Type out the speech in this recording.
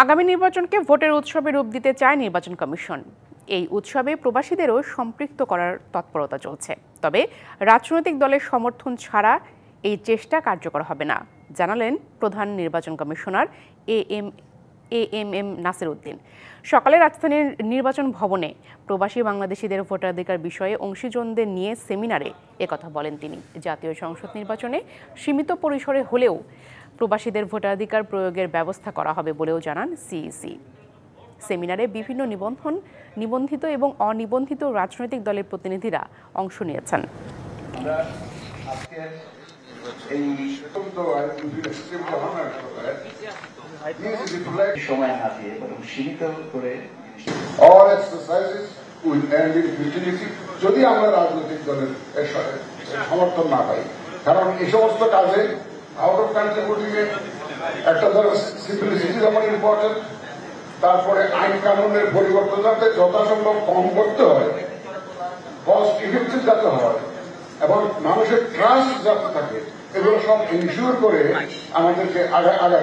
আগামী নির্বাচনকে ভোটের উৎসবে রূপ দিতে চায় নির্বাচন কমিশন। এই উৎসবে প্রবাসীদেরও সম্পৃক্ত করার তৎপরতা চলছে। তবে রাজনৈতিক দলের সমর্থন ছাড়া এই চেষ্টা কার্যকর হবে না, জানালেন প্রধান নির্বাচন কমিশনার এএমএম নাসির উদ্দিন। সকালে রাজধানীর নির্বাচন ভবনে প্রবাসী বাংলাদেশিদের ভোটাধিকার বিষয়ে অংশীজনদের নিয়ে সেমিনারে একথা বলেন তিনি। জাতীয় সংসদ নির্বাচনে সীমিত পরিসরে হলেও প্রবাসীদের ভোটাধিকার প্রয়োগের ব্যবস্থা করা হবে বলেও জানান সিইসি। সেমিনারে বিভিন্ন নিবন্ধিত এবং অনিবন্ধিত রাজনৈতিক দলের প্রতিনিধিরা অংশ নিয়েছেন। যদি আমরা রাজনৈতিক দলের সমর্থন না পাই, কারণ এই সমস্ত কাজে আউট অফ কান্ট্রি ভোটিংয়ে একটা ধরো সিম্পলিসিটি যেমন ইম্পর্টেন্ট, তারপরে আইন কানুনের পরিবর্তন যাতে যথাসম্ভব কম করতে হয়, কস্ট ইফেক্টিভ যাতে হয় এবং মানুষের ট্রাস্ট যাতে থাকে, এগুলো সব ইনশিওর করে আমাদেরকে আগা